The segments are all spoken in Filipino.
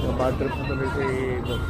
So, bad trip na tuloy si Boss.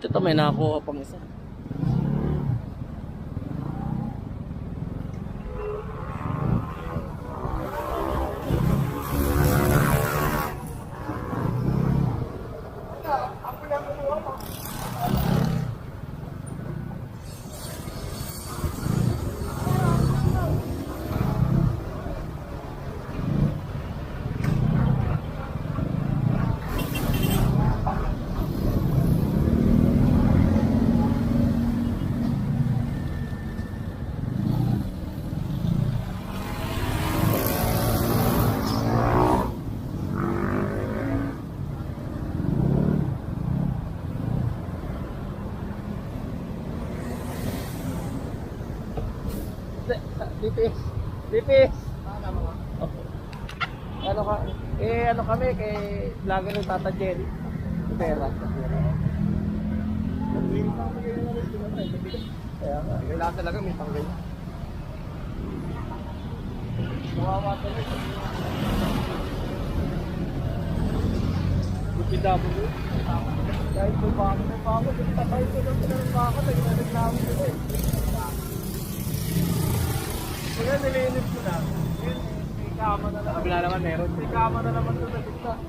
Ito may nakakuha pang isa. DPS. DPS. Ano ka? Ano kami kay vlogger ng Tata Jerry. Pera. Kaya nga, kailangan talaga may panggay. Kawawa talaga. BPW. Kahit po ba ako ng bako, tatay ko lang sila ng bako, naglalag namin sila eh. Kaya nilinis ko na. May kama na naman. Kabila naman meron. May kama na naman doon sa gitna.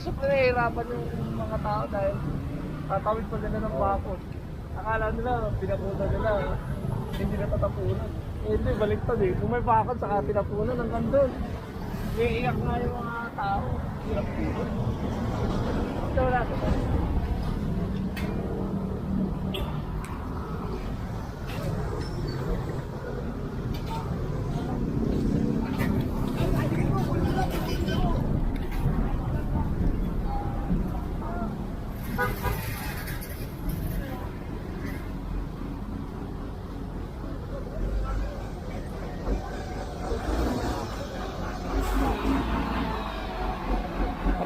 Siyempre nahihirapan yung mga tao dahil tatawid pa nila ng bakod. Akala nila, pinapunan nila, hindi na tatapunan. Hindi, baliktad eh. Kung may bakod, saka tinapunan hanggang doon. Iiyak nga yung mga tao. Hirap dito. Ito wala.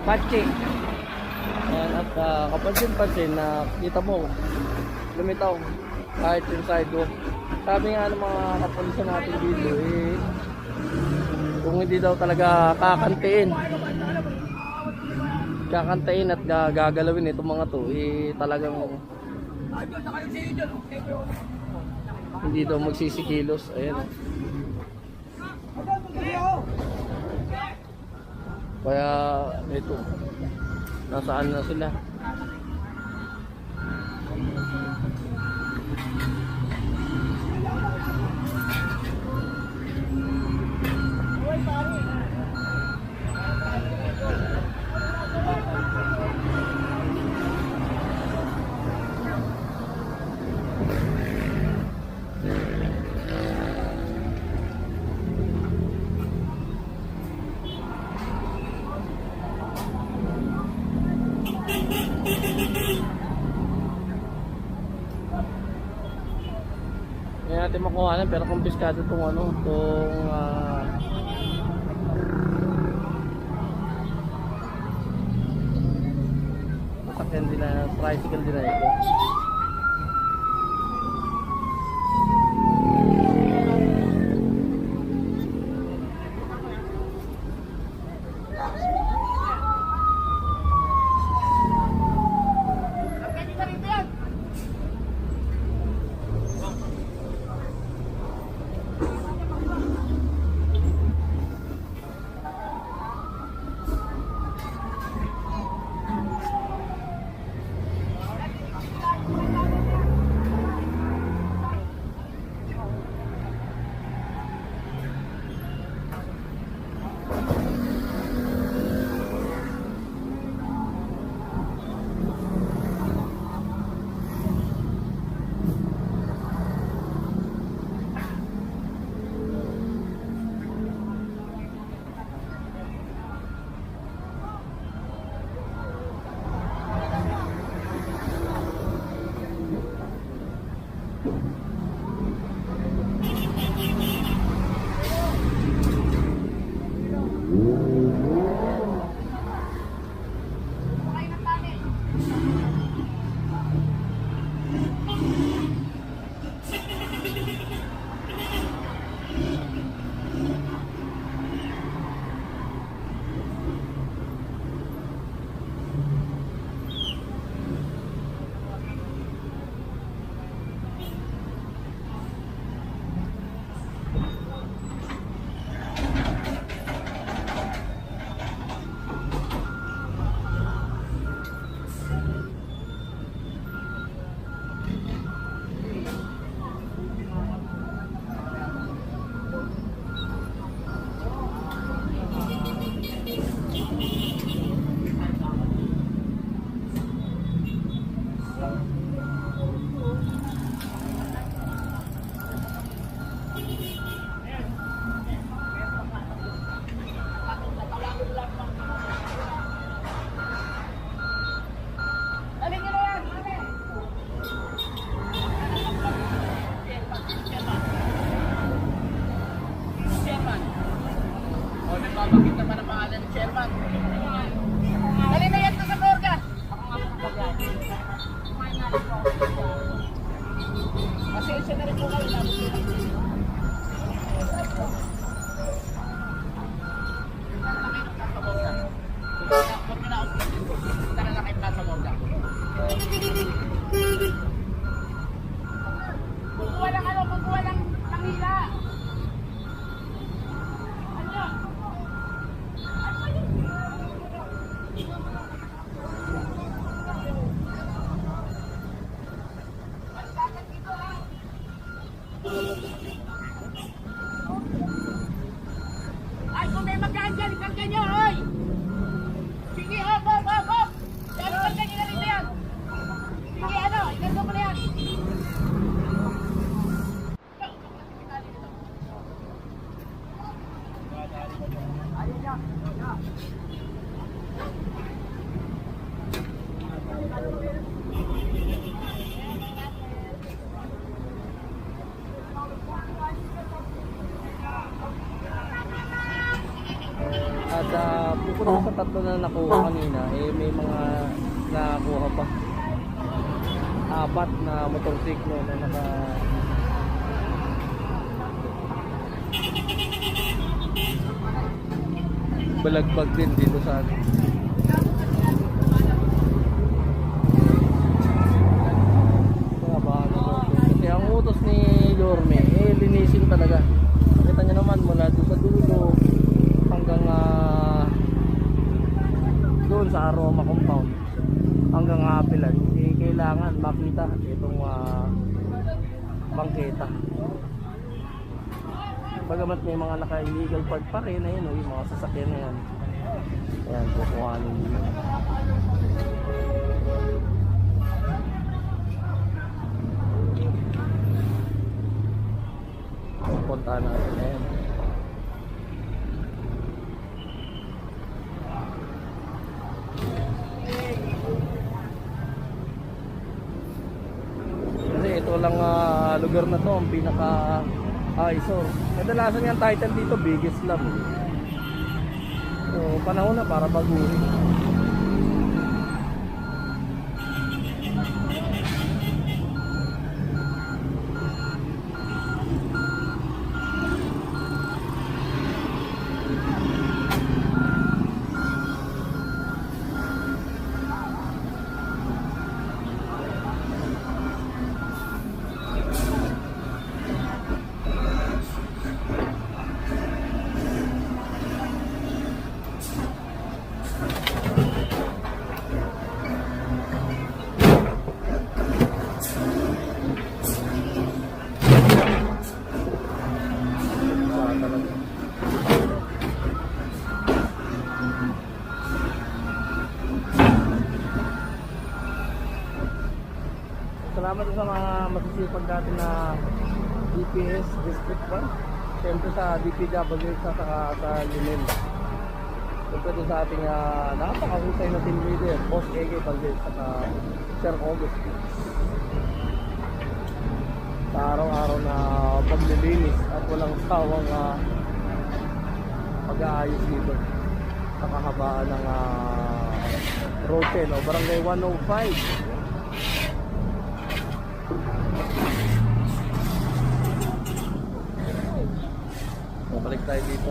Apache. Ayan, at kapansin-pansin na kita mo lumitaw kahit yung sidewalk. Sabi nga ng mga kapulisan natin dito kung hindi daw talaga kakantiin at gagalawin itong mga to talagang hindi daw magsisikilos. Ayan. Kaya ito, nasaan na sila? Hindi natin makuha pero kumpiskado itong sasakyan din na tricycle din na ito. Kukuha lang ano, kukuha lang hila. Ay, kung may magkaan dyan, ikarga nyo, hoy! Sige, hop, hop, hop, hop! Yan, ikarga nyo na rin yan! Sige, ano, ikarga mo na yan! At bukod sa tatlo na nakuha kanina, may mga nakuha pa. 4 na motorsiklo na naka balagbag din dito sa atin. Kasi ang utos ni Yorme, linisin talaga. Kita nyo naman mula doon sa dulo hanggang doon sa Aroma compound hanggang Apilan, kailangan makita itong bangketa. Bagamat may mga naka-illegal park pa rin, ayun, yung mga sasakyan na yan. Ayan, kukuhanin nyo. Punta natin, ayan. Kasi ito lang lugar na to ang pinaka eyesore. Kadalasan yung title dito biggest love. So panahon na para baguhin. Salamat sa mga masisipag natin na DPS District 1. Siyempre sa DPW sa Limen. Siyempre doon sa ating napakahusay na team leader, Boss A.K. Valdez at Sir August. Sa araw-araw na paglilinis at walang sawang pag-aayos dito sa kahabaan ng Road 10 o Barangay 105. Balik tayo dito.